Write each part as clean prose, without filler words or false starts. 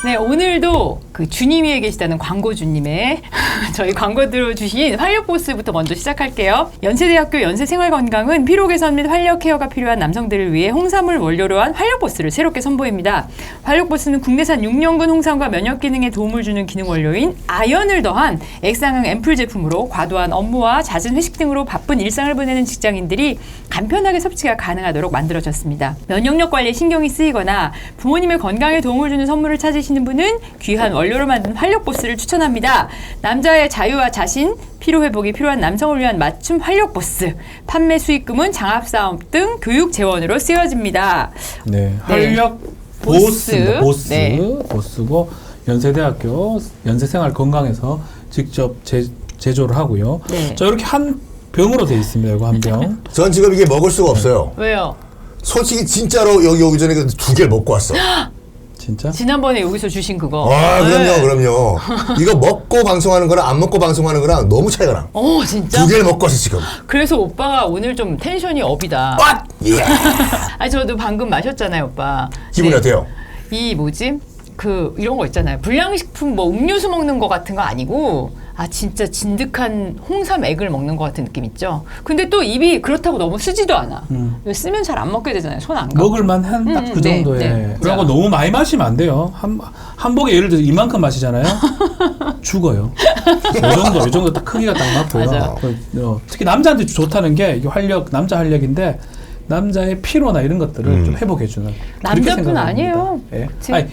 네, 오늘도 그 주님 위에 계시다는 광고주님의 저희 광고 들어주신 활력보스부터 먼저 시작할게요. 연세대학교 연세생활건강은 피로 개선 및 활력 케어가 필요한 남성들을 위해 홍삼을 원료로 한 활력보스를 새롭게 선보입니다. 활력보스는 국내산 6년근 홍삼과 면역 기능에 도움을 주는 기능 원료인 아연을 더한 액상형 앰플 제품으로 과도한 업무와 잦은 회식 등으로 바쁜 일상을 보내는 직장인들이 간편하게 섭취가 가능하도록 만들어졌습니다. 면역력 관리에 신경이 쓰이거나 부모님의 건강에 도움을 주는 선물을 찾으시는 분은 귀한 원료로 만든 활력보스를 추천합니다. 남자의 자유와 자신, 피로회복이 필요한 남성을 위한 맞춤 활력보스. 판매 수익금은 장학사업 등 교육 재원으로 쓰여집니다. 네, 활력보스입니다. 보스. 네. 보스고 연세대학교 연세생활건강에서 직접 제조를 하고요. 네. 자, 이렇게 한 병으로 되어 있습니다. 이거 한 병. 전 지금 이게 먹을 수가 없어요. 왜요? 솔직히 진짜로 여기 오기 전에 두 개를 먹고 왔어. 진짜? 지난번에 여기서 주신 그거. 아, 네. 그럼요. 이거 먹고 방송하는 거랑 안 먹고 방송하는 거랑 너무 차이가 나. 진짜? 두 개를 먹고 왔어, 지금. 그래서 오빠가 오늘 좀 텐션이 업이다. 예. 아니, 저도 방금 마셨잖아요, 오빠. 기분이 네. 어때요? 이 뭐지? 이런 거 있잖아요. 불량식품 뭐 음료수 먹는 거 같은 거 아니고, 진짜 진득한 홍삼액을 먹는 것 같은 느낌 있죠? 근데 또 입이 그렇다고 너무 쓰지도 않아. 쓰면 잘 안 먹게 되잖아요. 손 안 가. 먹을만 한 딱 그 네, 정도에. 네. 그리고 너무 많이 마시면 안 돼요. 한 복에 예를 들어 이만큼 마시잖아요. 죽어요. 이 정도 딱 크기가 딱 맞고요. 맞아요. 특히 남자한테 좋다는 게 이게 남자 활력인데 남자의 피로나 이런 것들을 좀 회복해주는. 남자뿐 아니에요. 예.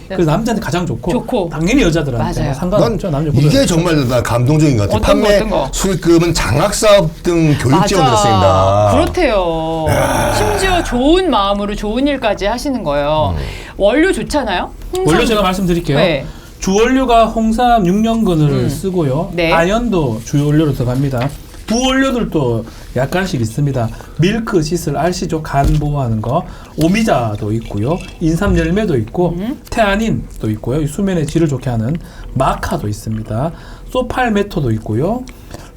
그래서 남자한테 가장 좋고 당연히 여자들한테 맞아요. 상관없죠. 남자 이게 정말 나 감동적인 것 같아. 어떤 거? 수익금은 장학사업 등 교육 지원 들었습니다. 그렇대요. 심지어 좋은 마음으로 좋은 일까지 하시는 거예요. 원료 좋잖아요? 원료 제가 말씀드릴게요. 네. 주원료가 홍삼 6년근을 쓰고요. 네. 아연도 주원료로 들어갑니다. 부원료들도 약간씩 있습니다. 밀크, 시슬, 알시조, 간 보호하는 거, 오미자도 있고요. 인삼 열매도 있고, 테아닌도 있고요. 수면의 질을 좋게 하는 마카도 있습니다. 소팔메토도 있고요.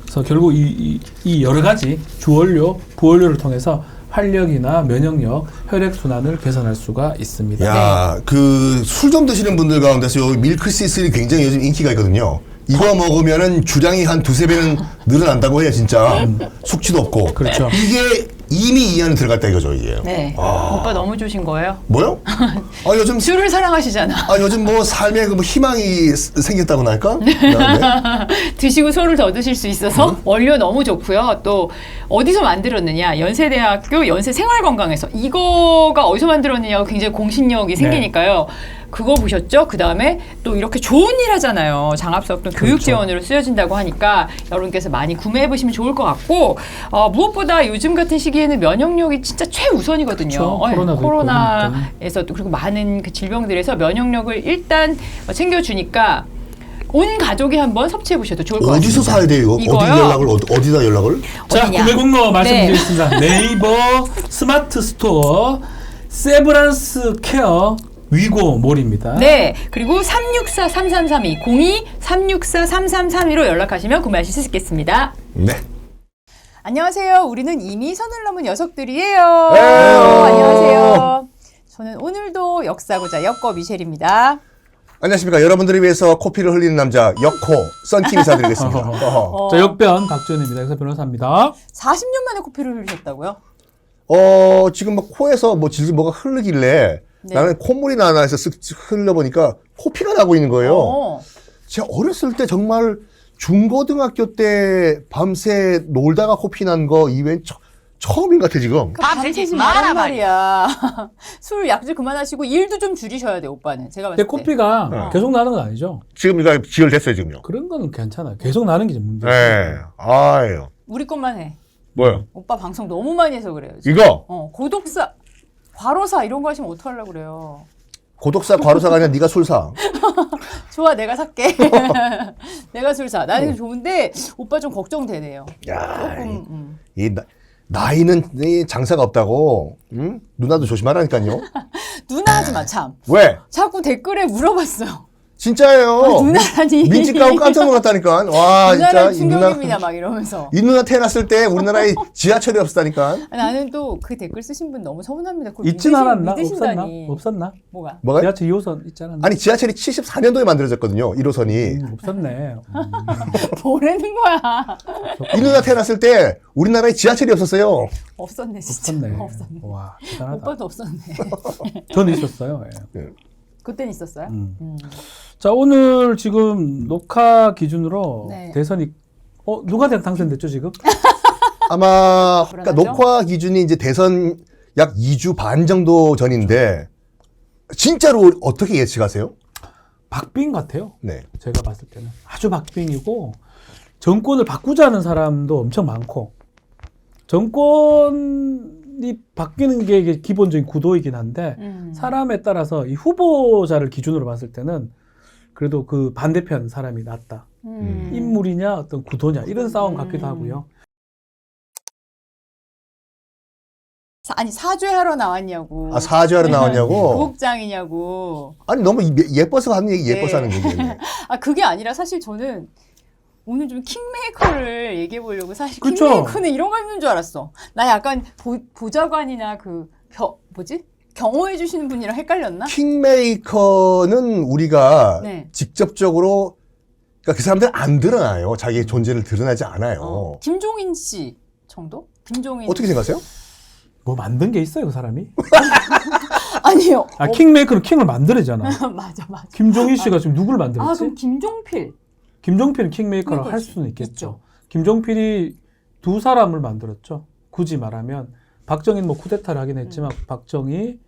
그래서 결국 이 여러 가지 주원료, 부원료를 통해서 활력이나 면역력, 혈액순환을 개선할 수가 있습니다. 야, 그 술 좀 드시는 분들 가운데서 여기 밀크시슬이 굉장히 요즘 인기가 있거든요. 이거 먹으면은 주량이 한 두세 배는 늘어난다고 해요, 진짜. 숙취도 없고. 그렇죠. 이게 이미 이 안에 들어갔다 이거죠, 이게. 네. 오빠 너무 주신 거예요? 뭐요? 요즘 술을 사랑하시잖아. 요즘 뭐 삶에 그 뭐 희망이 생겼다고나 할까? 네. 드시고 소를 더 드실 수 있어서 원료 너무 좋고요. 또 어디서 만들었느냐? 연세대학교 연세생활건강에서 이거가 어디서 만들었느냐고 굉장히 공신력이 생기니까요. 그거 보셨죠? 그 다음에 또 이렇게 좋은 일 하잖아요. 장학사업 등 교육 지원으로 쓰여진다고 하니까 여러분께서 많이 구매해 보시면 좋을 것 같고 무엇보다 요즘 같은 시기에는 면역력이 진짜 최우선이거든요. 그렇죠. 코로나에서도 그리고 많은 그 질병들에서 면역력을 일단 챙겨주니까 온 가족이 한번 섭취해 보셔도 좋을 것 같습니다. 어디서 사야 돼요, 이거? 어디다 연락을? 자, 어디냐? 구매 공로 말씀드리겠습니다. 네이버 스마트 스토어 세브란스 케어 위고몰입니다. 네. 그리고 364-3332, 02-364-3332로 연락하시면 구매하실 수 있겠습니다. 네. 안녕하세요. 우리는 이미 선을 넘은 녀석들이에요. 에이. 안녕하세요. 저는 오늘도 역사고자 역거 미셸입니다. 안녕하십니까. 여러분들을 위해서 코피를 흘리는 남자 역호 썬킴 인사드리겠습니다. 자, 역변 박지원입니다. 역사 변호사입니다. 40년 만에 코피를 흘리셨다고요? 지금 뭐 코에서 뭐 질질 뭐가 흐르길래 네. 나는 콧물이 나나 해서 쓱 흘려보니까 코피가 나고 있는 거예요. 제가 어렸을 때 정말 중고등학교 때 밤새 놀다가 코피 난 거 이외엔 처음인 것 같아, 지금. 밤새지 마라 말이야. 술 약주 그만하시고 일도 좀 줄이셔야 돼, 오빠는. 제가 봤을 근데 때. 코피가 계속 나는 건 아니죠? 지금 이거 지혈됐어요, 지금요. 그런 거는 괜찮아요. 계속 나는 게 문제죠. 네. 아유. 우리 것만 해. 뭐요? 오빠 방송 너무 많이 해서 그래요. 지금. 이거? 고독사, 과로사 이런 거 하시면 어떡하려고 그래요. 고독사, 과로사가 아니라 네가 술 사. 좋아, 내가 살게. 내가 술 사. 나는 좋은데 오빠 좀 걱정되네요. 야, 조금. 나이는 장사가 없다고. 응? 누나도 조심하라니까요. 누나 하지 마, 참. 왜? 자꾸 댓글에 물어봤어요. 진짜예요. 누나라니. 민지 까고 깜짝 놀랐다니까. 와, 진짜. 누나는 충격입니다, 막 이러면서. 이 누나 태어났을 때 우리나라에 지하철이 없었다니까. 나는 또 그 댓글 쓰신 분 너무 서운합니다. 그걸 있진 않았나? 믿으신다니. 없었나? 뭐가? 뭐가? 지하철 2호선 있지 않았나? 아니, 지하철이 74년도에 만들어졌거든요. 1호선이. 없었네. 뭐라는 거야. 이 누나 태어났을 때 우리나라에 지하철이 없었어요. 없었네, 진짜. 없었네. 없었네. 와, 대단하다. 오빠도 없었네. 저는 있었어요. 예. 네. 그땐 있었어요? 자, 오늘 지금 녹화 기준으로 네. 대선이 누가 당선됐죠, 지금? 아마 그러니까 불안하죠? 녹화 기준이 이제 대선 약 2주 반 정도 전인데 진짜로 어떻게 예측하세요? 박빙 같아요. 네. 제가 봤을 때는 아주 박빙이고 정권을 바꾸자는 사람도 엄청 많고 정권이 바뀌는 게 이게 기본적인 구도이긴 한데 사람에 따라서 이 후보자를 기준으로 봤을 때는 그래도 그 반대편 사람이 낫다. 인물이냐 어떤 구도냐 이런 싸움 같기도 하고요. 아니 사죄하러 나왔냐고. 아, 사죄하러 나왔냐고? 부국장이냐고. 아니, 너무 예뻐서 하는 얘기, 예뻐서 하는 얘기예요. 아 그게 아니라 사실 저는 오늘 좀 킹메이커를 얘기해 보려고 사실 그쵸? 킹메이커는 이런 거 있는 줄 알았어. 나 약간 보좌관이나 경호해 주시는 분이랑 헷갈렸나? 킹메이커는 우리가 네. 직접적으로 그러니까 그 사람들은 안 드러나요. 자기의 존재를 드러나지 않아요. 김종인 씨 정도? 김종인. 어떻게 생각하세요? 뭐 만든 게 있어요, 그 사람이? 아니요. 킹메이커는 킹을 만들잖아. 맞아. 김종인 씨가 지금 누구를 만들었지? 아 그럼 김종필. 김종필은 킹메이커를 그러니까 할 수는 있겠죠. 있죠. 김종필이 두 사람을 만들었죠. 굳이 말하면 박정희는 뭐 쿠데타를 하긴 했지만 박정희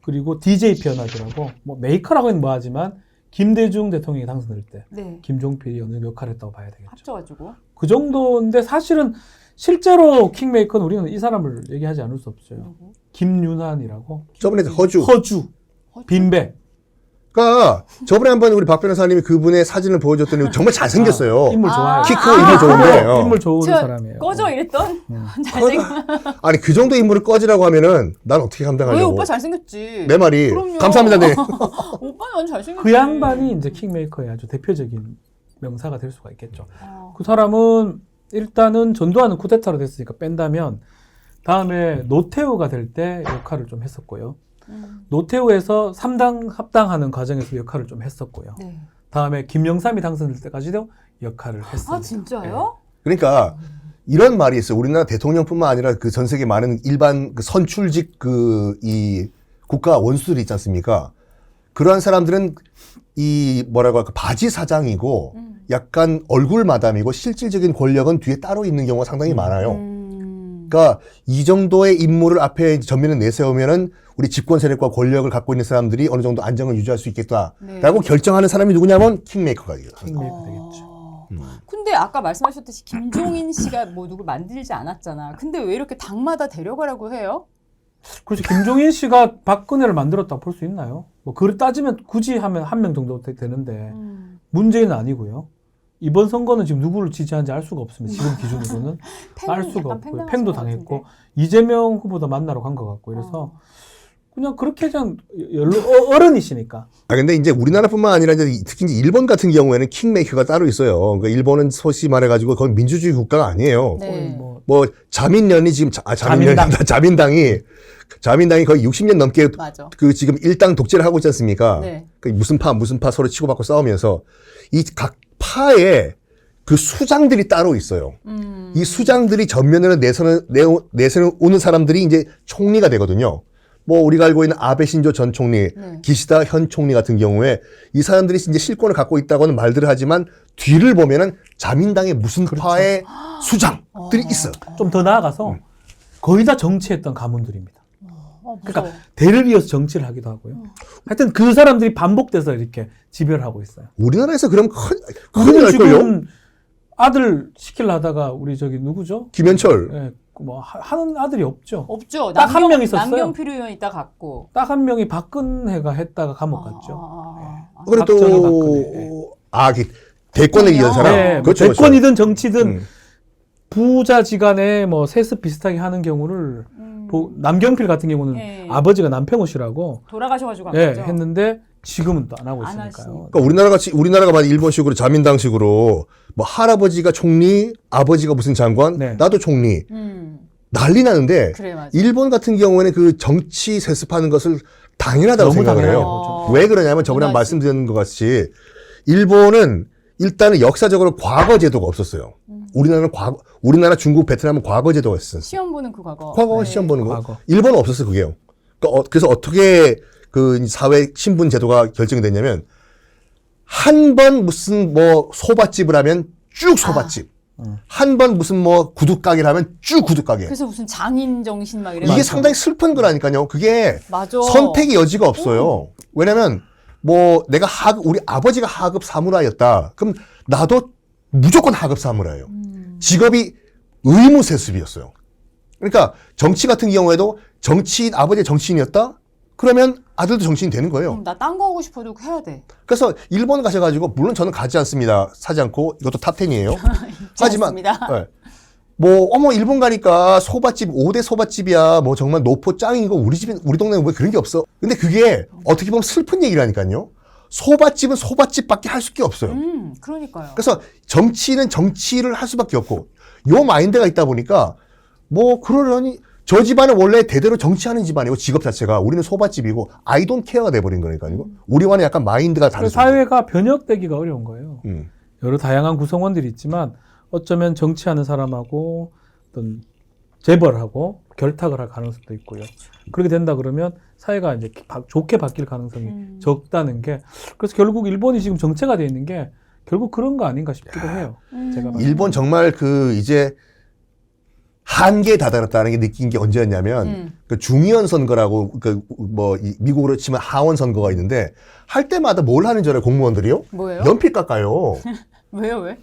그리고 DJ 변화주라고 뭐 메이커라고는 뭐하지만 김대중 대통령이 당선될 때 네. 김종필이 어느 역할을 했다고 봐야 되겠죠. 합쳐가지고. 그 정도인데 사실은 실제로 킹메이커는 우리는 이 사람을 얘기하지 않을 수 없어요. 김윤환이라고. 저번에 허주. 빈배. 그러니까 저번에 한번 우리 박 변호사님이 그분의 사진을 보여줬더니 정말 잘생겼어요. 인물 좋아요. 키 크고 인물 좋은데. 인물 좋은 제가 사람이에요. 꺼져 이랬던 잘생. 아니 그 정도 인물을 꺼지라고 하면은 난 어떻게 왜 감당하려고. 오빠 잘생겼지? 내 말이. 그럼요. 감사합니다. 네. 오빠는 완전 잘생겼지. 그 양반이 이제 킹메이커의 아주 대표적인 명사가 될 수가 있겠죠. 어. 그 사람은 일단은 전두환은 쿠데타로 됐으니까 뺀다면 다음에 노태우가 될 때 역할을 좀 했었고요. 노태우에서 3당 합당하는 과정에서 역할을 좀 했었고요. 네. 다음에 김영삼이 당선될 때까지도 역할을 했습니다. 아 진짜요? 그러니까 이런 말이 있어요. 우리나라 대통령뿐만 아니라 그 전 세계 많은 일반 그 선출직 이 국가 원수들이 있지 않습니까? 그러한 사람들은 이 뭐라고 할까 바지 사장이고 약간 얼굴 마담이고 실질적인 권력은 뒤에 따로 있는 경우가 상당히 많아요. 그러니까 이 정도의 인물을 앞에 전면에 내세우면은 우리 집권 세력과 권력을 갖고 있는 사람들이 어느 정도 안정을 유지할 수 있겠다라고 네. 결정하는 사람이 누구냐면 킹메이커가 되겠죠. 킹메이커 되겠죠. 근데 아까 말씀하셨듯이 김종인 씨가 뭐 누굴 만들지 않았잖아. 근데 왜 이렇게 당마다 데려가라고 해요? 그렇죠. 김종인 씨가 박근혜를 만들었다고 볼 수 있나요? 뭐 그걸 따지면 굳이 하면 한 명 정도 되는데 문제는 아니고요. 이번 선거는 지금 누구를 지지하는지 알 수가 없습니다. 지금 기준으로는 알 수가 없고요. 팽도 당했고 이재명 후보도 만나러 간 것 같고 이래서 그냥 그렇게 그냥 어른이시니까. 아 근데 이제 우리나라뿐만 아니라 이제 특히 이제 일본 같은 경우에는 킹메이커가 따로 있어요. 그러니까 일본은 소위 말해가지고 거의 민주주의 국가가 아니에요. 네. 뭐 자민련이 지금 자민당이 거의 60년 넘게 맞아. 그 지금 일당 독재를 하고 있지 않습니까? 네. 그 무슨 파 서로 치고받고 싸우면서 이 각 파에 그 수장들이 따로 있어요. 이 수장들이 전면으로 내세는 오는 사람들이 이제 총리가 되거든요. 뭐 우리가 알고 있는 아베 신조 전 총리, 네. 기시다 현 총리 같은 경우에 이 사람들이 이제 실권을 갖고 있다고는 말들을 하지만 뒤를 보면은 자민당의 무슨 파의 수장들이 있어요. 좀 더 나아가서 거의 다 정치했던 가문들입니다. 무서워. 그러니까 대를 이어서 정치를 하기도 하고요. 하여튼 그 사람들이 반복돼서 이렇게 지배를 하고 있어요. 우리나라에서 그럼 큰일 우리는 날걸요? 지금 아들 시키려 하다가 우리 저기 누구죠? 김현철. 예, 뭐 하는 아들이 없죠. 없죠. 딱 한 명 있었어요. 남경필 의원 있다 갔고. 딱 한 명이 박근혜가 했다가 감옥 갔죠. 그리고 박정희, 또 대권을 이은 사람. 네, 뭐 그렇죠, 대권이든 정치든 부자지간에 뭐 세습 비슷하게 하는 경우를 남경필 같은 경우는 네. 아버지가 남평호 씨라고 돌아가셔가지고 간 예, 거죠. 했는데 지금은 또 안 하고 안 있으니까요. 그러니까 우리나라가 만약 일본식으로 자민당식으로 뭐 할아버지가 총리, 아버지가 무슨 장관, 네. 나도 총리 난리 나는데 그래, 맞아. 일본 같은 경우에는 그 정치 세습하는 것을 당연하다고 너무 생각을 해요. 당연하죠. 왜 그러냐면 저번에 문화지. 말씀드린 것 같이 일본은 일단은 역사적으로 과거 제도가 없었어요. 우리나라, 중국, 베트남은 과거 제도가 있었어요. 시험 보는 그 과거. 과거 네. 시험 보는 거. 과거. 일본은 없었어요, 그게요. 그래서 어떻게 그 사회 신분 제도가 결정이 됐냐면 한 번 무슨 뭐 소밭집을 하면 쭉 소밭집. 한 번 무슨 뭐 구두가게를 하면 쭉 구두가게. 그래서 무슨 장인 정신 막 이래. 이게 상당히 슬픈 거라니까요. 그게 맞아. 선택의 여지가 없어요. 왜냐면 뭐 내가 우리 아버지가 하급 사무라이였다. 그럼 나도 무조건 하급 사무라이예요. 직업이 의무 세습이었어요. 그러니까 정치 같은 경우에도 아버지가 정치인이었다? 그러면 아들도 정치인이 되는 거예요. 나 딴 거 하고 싶어도 해야 돼. 그래서 일본 가셔가지고 물론 저는 가지 않습니다. 사지 않고 이것도 탑10이에요. 하지만 않습니다. 네. 뭐 어머 일본 가니까 소밭집 5대 소밭집이야. 뭐 정말 노포 짱이고 우리 동네는 왜 그런 게 없어. 근데 그게 어떻게 보면 슬픈 얘기라니까요. 소밭집은 소밭집밖에 할 수가 없어요. 그러니까요. 그래서 정치는 정치를 할 수밖에 없고 요 마인드가 있다 보니까 뭐 그러려니 저 집안은 원래 대대로 정치하는 집안이고 직업 자체가 우리는 소밭집이고 I don't care가 돼버린 거니까요. 우리와는 약간 마인드가 다르죠. 사회가 변혁되기가 어려운 거예요. 음. 여러 다양한 구성원들이 있지만 어쩌면 정치하는 사람하고 어떤 재벌하고 결탁을 할 가능성도 있고요. 그렇게 된다 그러면 사회가 이제 좋게 바뀔 가능성이 적다는 게 그래서 결국 일본이 지금 정체가 되어 있는 게 결국 그런 거 아닌가 싶기도 해요. 제가 봤을 때. 일본 정말 그 이제 한계에 다다랐다는 게 느낀 게 언제였냐면 그 중의원 선거라고 그 뭐 미국으로 치면 하원 선거가 있는데 할 때마다 뭘 하는 줄 알아요 공무원들이요? 뭐예요? 연필 깎아요. 왜요, 왜?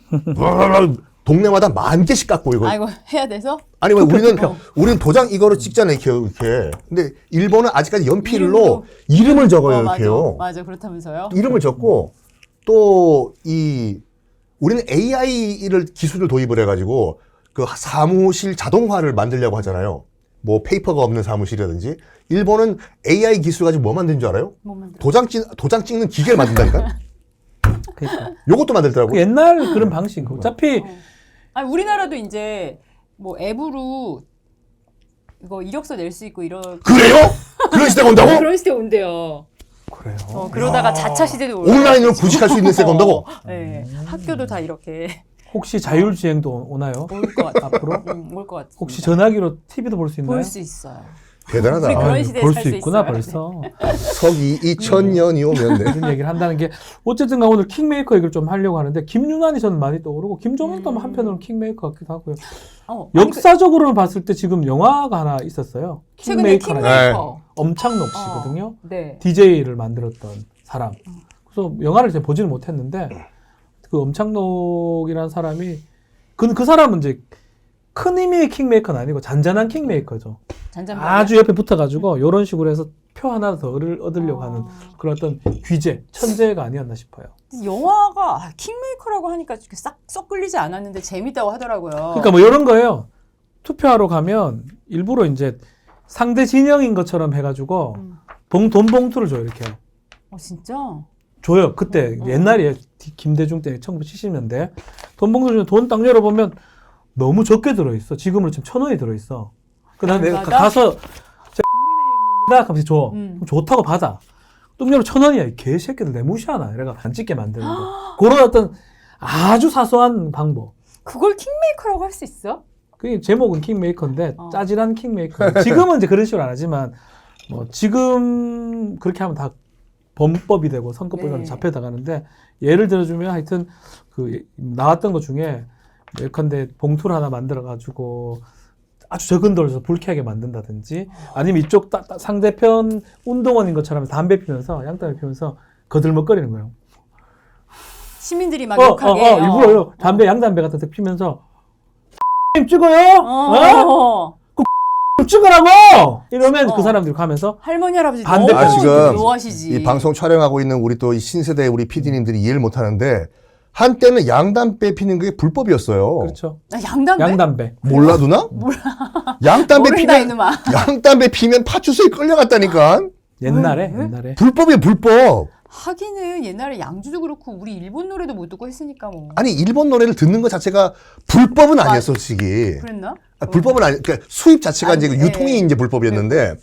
동네마다 10,000개씩 깎고 이거. 아, 이거 해야 돼서? 아니 왜 우리는 도장 이거로 찍잖아요 이렇게. 근데 일본은 아직까지 연필로 이름을 적어요 이렇게요. 맞아, 그렇다면서요? 이름을 적고 또 우리는 AI를 기술을 도입을 해가지고 그 사무실 자동화를 만들려고 하잖아요. 뭐 페이퍼가 없는 사무실이라든지. 일본은 AI 기술 가지고 뭐 만든 줄 알아요? 뭐 만들어? 도장 찍는 기계를 만든다니까. 그러니까. 요것도 만들더라고. 그 옛날 그런 방식. 어차피 아니, 우리나라도 이제 뭐 앱으로 이거 이력서 낼 수 있고 이런 그래요? 그런 시대가 온다고? 그런 시대 온대요. 그래요. 그러다가 자차 시대도 온라인으로 구직할 수 있는 시대가 온다고? 네, 학교도 다 이렇게 혹시 자율주행도 오나요? 올 것 같아. 앞으로? 올 것 같아. 혹시 전화기로 TV도 볼 수 있나요? 볼 수 있어요. 대단하다. 우리 그런 시대에 볼 살 수 수 있구나 있어요. 벌써. 서기 2000년이 오면 네. 이런 얘기를 한다는 게 어쨌든가 오늘 킹메이커 얘기를 좀 하려고 하는데 김윤환이 저는 많이 떠오르고 김종현도 한편으로는 킹메이커 같기도 하고요. 아니, 역사적으로는 봤을 때 지금 영화가 하나 있었어요. 최근에 킹메이커라는 킹메이커. 엄창록 씨거든요. 네. DJ를 만들었던 사람. 그래서 영화를 제가 보지는 못했는데 그 엄창록이라는 사람이 그 사람은 이제 큰 의미의 킹메이커는 아니고 잔잔한 킹메이커죠. 잔잔하게. 아주 옆에 붙어가지고 이런 식으로 해서 표 하나 더 얻으려고 하는 그런 어떤 귀재, 천재가 아니었나 싶어요. 영화가 킹메이커라고 하니까 이렇게 썩 끌리지 않았는데 재밌다고 하더라고요. 그러니까 뭐 이런 거예요. 투표하러 가면 일부러 이제 상대 진영인 것처럼 해가지고 돈 봉투를 줘요, 이렇게. 진짜? 줘요. 그때 옛날에 김대중 때 1970년대 돈 봉투 주면 돈 딱 열어보면 너무 적게 들어있어. 지금으로 지금 1,000원이 들어있어. 그다음 내가 가서 국민의힘입니다. 하면서 줘. 그럼 좋다고 받아. 또 열어 1,000원이야. 이 개새끼들 내 무시하나. 이래가 안 찍게 만드는 거. 그런 어떤 아주 사소한 방법. 그걸 킹메이커라고 할 수 있어? 그 제목은 킹메이커인데 짜질한 킹메이커. 지금은 이제 그런 식으로 안 하지만 뭐 지금 그렇게 하면 다 범법이 되고 선거법에 잡혀나가는데 예를 들어주면 하여튼 그 나왔던 것 중에 예컨대 봉투를 하나 만들어가지고 아주 적은 돈을 써서 불쾌하게 만든다든지 아니면 이쪽 상대편 운동원인 것처럼 담배 피면서 양담배 피면서 거들먹거리는 거예요. 시민들이 막 욕하게. 일부러요. 담배 양담배 같은 데 피면서 찍어요? 찍으라고! 이러면 그 사람들이 가면서 할머니 할아버지 반대 너무 지금 좋아하시지. 이 방송 촬영하고 있는 우리 또 이 신세대 우리 PD님들이 이해를 못하는데 한때는 양담배 피는 게 불법이었어요. 그렇죠. 양담배? 양담배. 몰라 누나? 몰라. 양담배 모른다, 피면 이놈아. 양담배 피면 파출소에 끌려갔다니까. 옛날에. 불법이에요 불법. 하기는 옛날에 양주도 그렇고 우리 일본 노래도 못 듣고 했으니까 뭐. 아니 일본 노래를 듣는 것 자체가 불법은 아니었어, 솔직히. 그랬나? 불법은 아니, 그러니까 수입 자체가 아니, 이제 네. 유통이 이제 불법이었는데,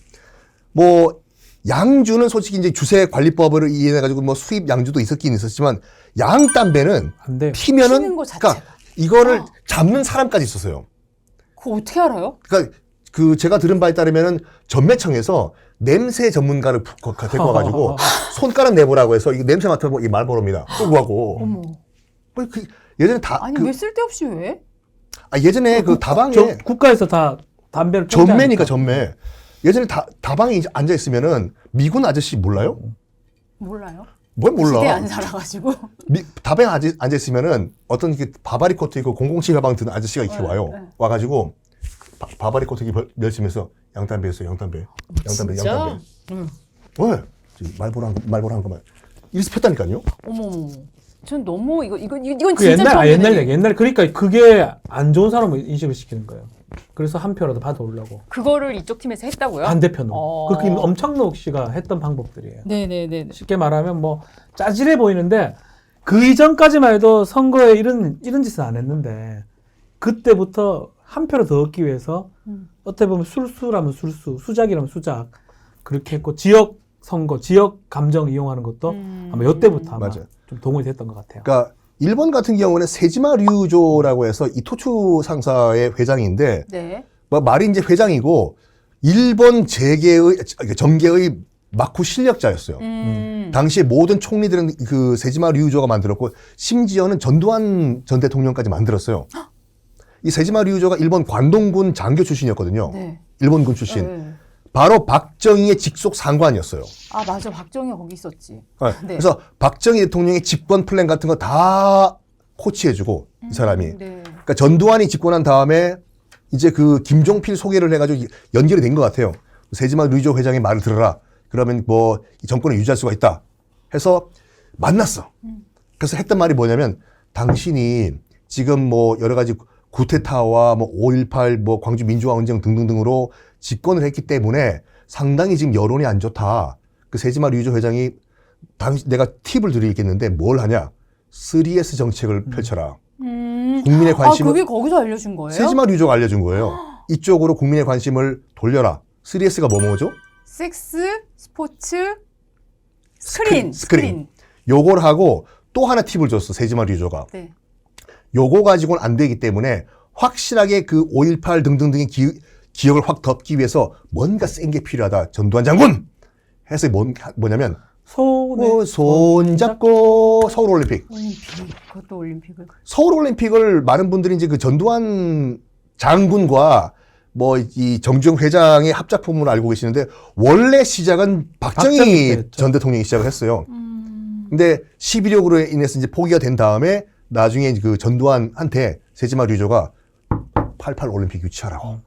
뭐 양주는 솔직히 이제 주세 관리법을 이해해 가지고 뭐 수입 양주도 있었긴 있었지만 양담배는 안 돼요. 피면은 피는 거 자체가. 그러니까 이거를 잡는 사람까지 있었어요. 그거 어떻게 알아요? 그러니까 그 제가 들은 바에 따르면은 전매청에서 냄새 전문가를 데리고 와가지고 손가락 내보라고 해서 이거 냄새 맡아보고 이 말보릅니다. 끄고 하고. 어머. 뭐 그 예전에 다 아니 그, 왜 쓸데없이 왜? 예전에 그 다방에 국가에서 다 담배를 전매니까 통제하니까. 전매. 예전에 다방에 이제 앉아 있으면은 미군 아저씨 몰라요? 몰라요. 뭘 몰라? 시대 안 살아가지고. 다방에 앉아 있으면은 어떤 그 바바리 코트 입고 007 가방 드는 아저씨가 이렇게 네, 와요. 네. 와가지고 바바리 코트 입고 열심히서 양담배 있어요. 양담배. 양담배. 진짜? 양담배. 응. 왜? 말보라는 거만. 이래서 폈다니까요. 어머. 전 너무 이건 그 진짜 처음 옛날 듣는 얘기. 옛날 그러니까 그게 안 좋은 사람을 인식을 시키는 거예요. 그래서 한 표라도 받아오려고. 그거를 이쪽 팀에서 했다고요? 반대편으로. 그게 엄청록 씨가 했던 방법들이에요. 네네네. 쉽게 말하면 뭐 짜질해 보이는데 그 이전까지만 해도 선거에 이런 짓은 안 했는데 그때부터 한 표를 더 얻기 위해서 어떻게 보면 술수라면 술수, 수작이라면 수작 그렇게 했고 지역 선거, 지역 감정 이용하는 것도 아마 이때부터 아마 맞아요. 좀 동원이 됐던 것 같아요. 그러니까 일본 같은 경우는 세지마 류조라고 해서 이토추 상사의 회장인데 네. 뭐 말이 이제 회장이고 일본 정계의 막후 실력자였어요. 당시에 모든 총리들은 그 세지마 류조가 만들었고 심지어는 전두환 전 대통령까지 만들었어요. 이 세지마 류조가 일본 관동군 장교 출신이었거든요. 네. 일본군 출신. 네. 바로 박정희의 직속 상관이었어요. 아 맞아, 박정희 거기 있었지. 네. 네. 그래서 박정희 대통령의 집권 플랜 같은 거 다 코치해주고 이 사람이. 네. 그러니까 전두환이 집권한 다음에 이제 그 김종필 소개를 해가지고 연결이 된 것 같아요. 세지마 류조 회장의 말을 들어라. 그러면 뭐 이 정권을 유지할 수가 있다. 해서 만났어. 그래서 했던 말이 뭐냐면 당신이 지금 뭐 여러 가지 구테타와 뭐 5.18 뭐 광주 민주화운동 등등등으로 집권을 했기 때문에 상당히 지금 여론이 안 좋다. 그 세지마 류조 회장이 내가 팁을 드리겠는데 뭘 하냐? 3S 정책을 펼쳐라. 국민의 관심을 그게 거기서 알려준 거예요? 세지마 류조가 알려준 거예요. 이쪽으로 국민의 관심을 돌려라. 3S가 뭐죠? 섹스, 스포츠, 스크린. 요걸 하고 또 하나 팁을 줬어. 세지마 류조가. 네. 요거 가지고는 안 되기 때문에 확실하게 그 5.18 등등등의 기억을 확 덮기 위해서 뭔가 센 게 필요하다. 전두환 장군! 해서 뭐냐면 손잡고 서울올림픽. 그것도 올림픽을. 서울올림픽을 많은 분들이 이제 그 전두환 장군과 뭐 이 정주영 회장의 합작품으로 알고 계시는데 원래 시작은 박정희 때였죠. 전 대통령이 시작을 했어요. 근데 12.6으로 인해서 이제 포기가 된 다음에 나중에 그 전두환한테 세지마 류조가 88 올림픽 유치하라고.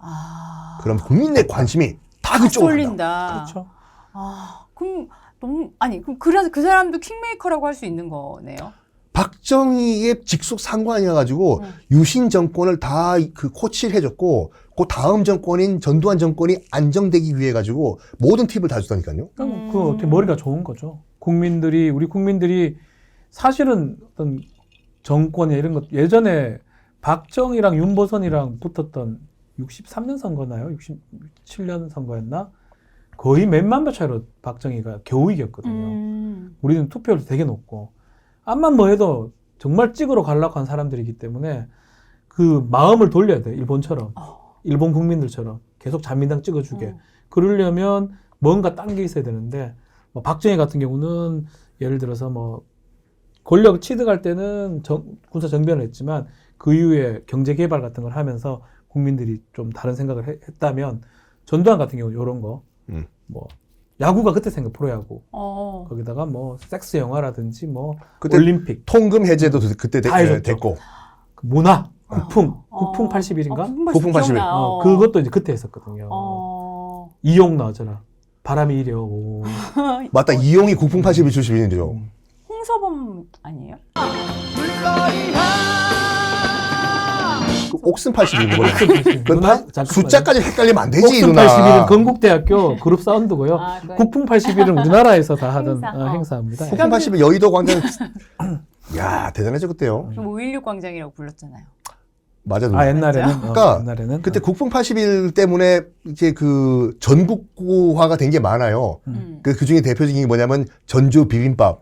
그럼 국민의 관심이 다 그쪽으로 간다. 쏠린다. 그렇죠. 그럼 그럼 그 사람도 킹메이커라고 할 수 있는 거네요. 박정희의 직속 상관이어가지고 유신 정권을 다 그 코치를 해줬고 그 다음 정권인 전두환 정권이 안정되기 위해 가지고 모든 팁을 다 주다니까요. 그러니까 그 어떻게 머리가 좋은 거죠. 우리 국민들이 사실은 어떤 정권이나 이런 것 예전에 박정희랑 윤보선이랑 붙었던 63년 선거나요? 67년 선거였나? 거의 몇만 표 차이로 박정희가 겨우 이겼거든요. 우리는 투표율도 되게 높고 암만 뭐 해도 정말 찍으러 가려고 한 사람들이기 때문에 그 마음을 돌려야 돼. 일본처럼. 일본 국민들처럼 계속 자민당 찍어주게. 그러려면 뭔가 딴 게 있어야 되는데 뭐 박정희 같은 경우는 예를 들어서 뭐 권력을 취득할 때는 군사 정변을 했지만 그 이후에 경제 개발 같은 걸 하면서 국민들이 좀 다른 생각을 했다면 전두환 같은 경우 이런 거 뭐 야구가 그때 생각 프로야구 거기다가 뭐 섹스 영화라든지 뭐 그때 올림픽 통금 해제도 그때 다 해줬죠. 됐고 그 문화 국풍 81인가 국풍 81. 그것도 이제 그때 했었거든요. 이용 나오잖아. 바람이 이려 오. 맞다. 이용이 국풍 81 출신이죠. 홍서범 아니에요? 옥슨 81 누나? 잠깐만요. 숫자까지 헷갈리면 안 되지, 옥슨 누나. 81은 건국대학교 그룹 사운드고요. 아, 그건- 국풍 81은 우리나라에서 다 하던 행사. 행사입니다. 옥슨 81 여의도 광장. 야, 대단했죠, 그때요. 그럼 5.16 광장이라고 불렀잖아요. 맞아, 누나. 옛날에는 그러니까 옛날에는 그때 국풍 81 때문에 이제 그 전국화가 된 게 많아요. 그 중에 대표적인 게 뭐냐면 전주 비빔밥,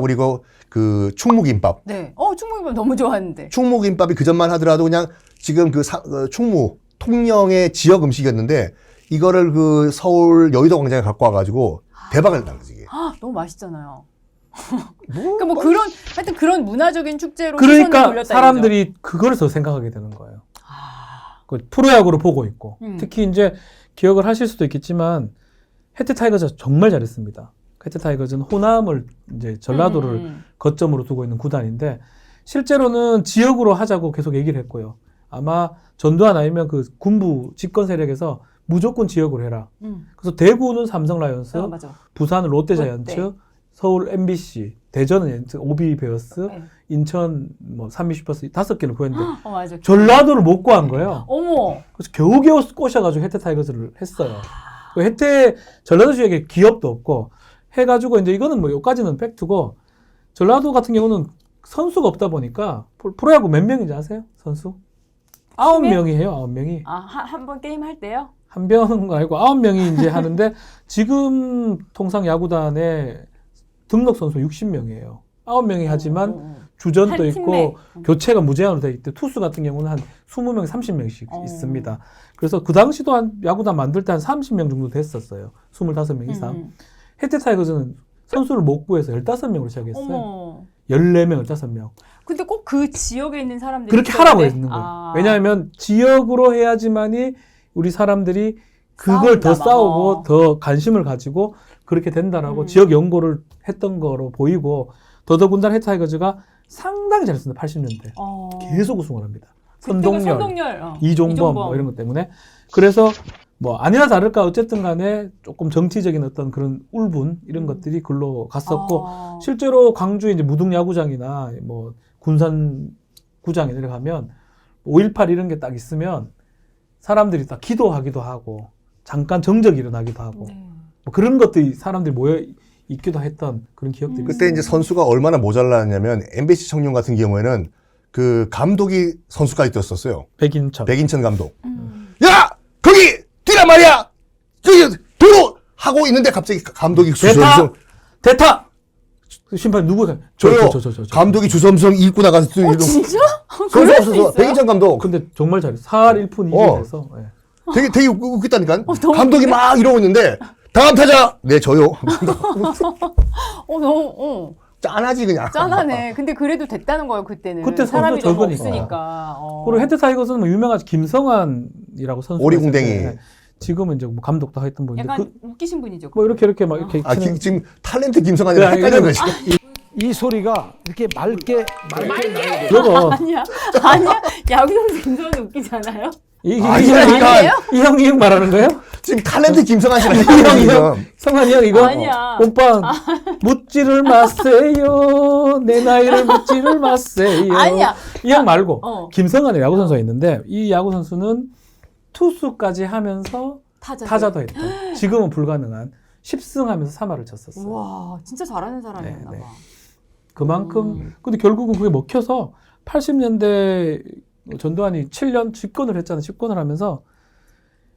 그리고 그 충무김밥. 네. 충무김밥 너무 좋아하는데. 충무김밥이 그 전만 하더라도 그냥 지금 충무 통영의 지역 음식이었는데 이거를 그 서울 여의도 광장에 갖고 와가지고 대박을 난 거지. 이게. 너무 맛있잖아요. 그러니까 뭐 그런 하여튼 그런 문화적인 축제로 그러니까 시선을 돌렸다 사람들이 그걸 더 생각하게 되는 거예요. 그 프로야구를 보고 있고 특히 이제 기억을 하실 수도 있겠지만 해태 타이거즈가 정말 잘했습니다. 해태 타이거즈는 호남을 이제 전라도를 거점으로 두고 있는 구단인데 실제로는 지역으로 하자고 계속 얘기를 했고요. 아마 전두환 아니면 그 군부 집권 세력에서 무조건 지역으로 해라. 그래서 대구는 삼성 라이온스, 맞아. 부산은 롯데자이언츠, 롯데. 서울 MBC, 대전은 오비 베어스, 네. 인천 뭐 삼미 슈퍼스 5개를 구했는데 맞아. 전라도를 못 구한 거예요. 어머. 그래서 겨우겨우 꼬셔가지고 해태 타이거즈를 했어요. 그 해태 전라도 지역에 기업도 없고 해가지고 이제 이거는 뭐 여기까지는 팩트고 전라도 같은 경우는 선수가 없다 보니까 프로야구 몇 명인지 아세요? 선수? 9명이 해요. 9명이. 한 번 게임 할 때요? 한 병 아니고 9명이 이제 하는데 지금 통상 야구단에 등록 선수 60명이에요. 9명이 하지만 주전도 한 있고 팀에. 교체가 무제한으로 돼 있대. 투수 같은 경우는 한 20명, 30명씩 있습니다. 그래서 그 당시도 한 야구단 만들 때 한 30명 정도 됐었어요. 25명 이상. 해태 타이거즈는 선수를 못 구해서 15명으로 시작했어요. 어머. 14명, 15명. 근데 꼭 그 지역에 있는 사람들이 그렇게 하라고 했는 거예요. 왜냐하면 지역으로 해야지만이 우리 사람들이 그걸 더 싸운다, 싸우고 더 관심을 가지고 그렇게 된다라고 지역 연구를 했던 거로 보이고 더더군다나 해태 타이거즈가 상당히 잘했습니다. 80년대. 계속 우승을 합니다. 선동열, 이종범 뭐 이런 것 때문에. 그래서 뭐 아니나 다를까 어쨌든 간에 조금 정치적인 어떤 그런 울분 이런 것들이 글로 갔었고 실제로 광주에 이제 무등야구장이나 뭐 군산구장에 내려가면 5.18 이런 게 딱 있으면 사람들이 딱 기도하기도 하고 잠깐 정적이 일어나기도 하고 뭐 그런 것들이 사람들이 모여 있기도 했던 그런 기억들이 그때 이제 선수가 얼마나 모자랐냐면 MBC 청룡 같은 경우에는 그 감독이 선수까지 뛰었었어요. 백인천 감독. 야! 거기! 뛰란 말이야! 저기 도로! 하고 있는데 갑자기 감독이 주섬섬 대타! 심판 누구가? 저요. 감독이 주섬섬 읽고 나가서 진짜? 선수 없어서 백인천 감독. 근데 정말 잘했어. 4할 1푼 2厘에서. 되게 웃겼다니까. 감독이 막 이러고 있는데 다음 타자! 네, 저요. 너무 짠하지 그냥. 짠하네. 근데 그래도 됐다는 거예요 그때는. 그때 사람이 선수 너무 적으니까. 없으니까. 그리고 해태 타이거즈는 뭐 유명한 김성환이라고 선수. 오리궁뎅이. 지금은 이제 뭐 감독도 했던 분인데. 약간 웃기신 분이죠. 뭐 이렇게 막 이렇게. 지금 탤런트 김성환이랑 헷갈리는 거지. 이 소리가 이렇게 맑게 저거 아니야. 야구 선수 김성환 웃기지 않아요? 이 아니에요? 형 말하는 거예요? 지금 탤런트 김성환 씨랑 이 헷갈리는 형, 지금. 성환이 형 이거? 아니야. 오빠 묻지를 마세요. 내 나이를 묻지를 마세요. 아니야. 이 형 말고 김성환이 야구 선수가 있는데 이 야구 선수는 투수까지 하면서 타자도 했다. 지금은 불가능한 10승 하면서 3할을 쳤었어요. 와, 진짜 잘하는 사람이었나 봐. 그만큼 근데 결국은 그게 먹혀서 80년대 전두환이 7년 집권을 했잖아요. 집권을 하면서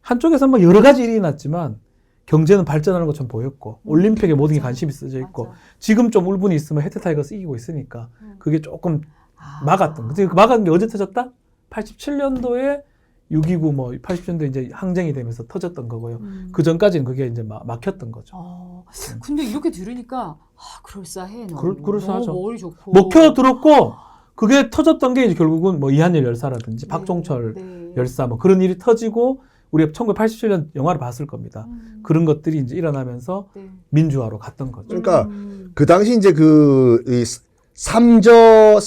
한쪽에서 뭐 여러 가지 일이 났지만 경제는 발전하는 것처럼 보였고 올림픽에 모든 게 관심이 쓰여 있고 지금 좀 울분이 있으면 해태 타이거스 이기고 있으니까 그게 조금 막았던. 근데 그 막은 게 언제 터졌다? 87년도에 6.29 뭐 80년대 이제 항쟁이 되면서 터졌던 거고요. 그 전까지는 그게 이제 막혔던 거죠. 근데 이렇게 들으니까 그럴싸해. 그럴싸하죠. 너무 머리 좋고. 먹혀들었고 그게 터졌던 게 이제 결국은 뭐 이한열 열사라든지 박종철 열사 뭐 그런 일이 터지고 우리가 1987년 영화를 봤을 겁니다. 그런 것들이 이제 일어나면서 민주화로 갔던 거죠. 그러니까 그 당시 이제 이 삼저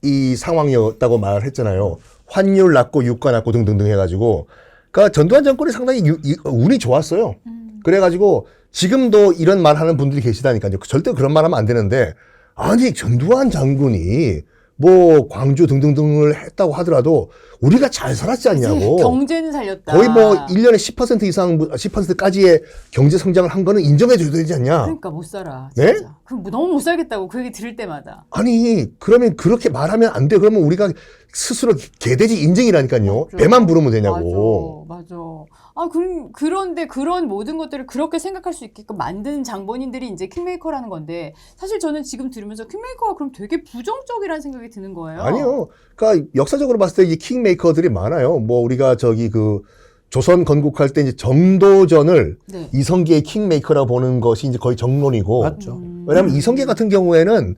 이 상황이었다고 말을 했잖아요. 환율 낮고 유가 낮고 등등등 해가지고 그러니까 전두환 정권이 상당히 운이 좋았어요. 그래가지고 지금도 이런 말 하는 분들이 계시다니까요. 절대 그런 말 하면 안 되는데 아니 전두환 장군이 뭐 광주 등등등을 했다고 하더라도 우리가 잘 살았지 않냐고. 경제는 살렸다. 거의 뭐 1년에 10% 이상, 10%까지의 경제 성장을 한 거는 인정해줘야 되지 않냐. 그러니까 못 살아. 네? 진짜. 그럼 너무 못 살겠다고 그 얘기 들을 때마다. 아니, 그러면 그렇게 말하면 안 돼. 그러면 우리가 스스로 개돼지 인증이라니까요. 맞아. 배만 부르면 되냐고. 맞아. 아, 그런데 그런 모든 것들을 그렇게 생각할 수 있게끔 만든 장본인들이 이제 킹메이커라는 건데, 사실 저는 지금 들으면서 킹메이커가 그럼 되게 부정적이라는 생각이 드는 거예요. 아니요. 그러니까 역사적으로 봤을 때 이 킹메이커들이 많아요. 뭐 우리가 저기 그 조선 건국할 때 이제 정도전을 네. 이성계의 킹메이커라고 보는 것이 이제 거의 정론이고. 맞죠. 왜냐하면 이성계 같은 경우에는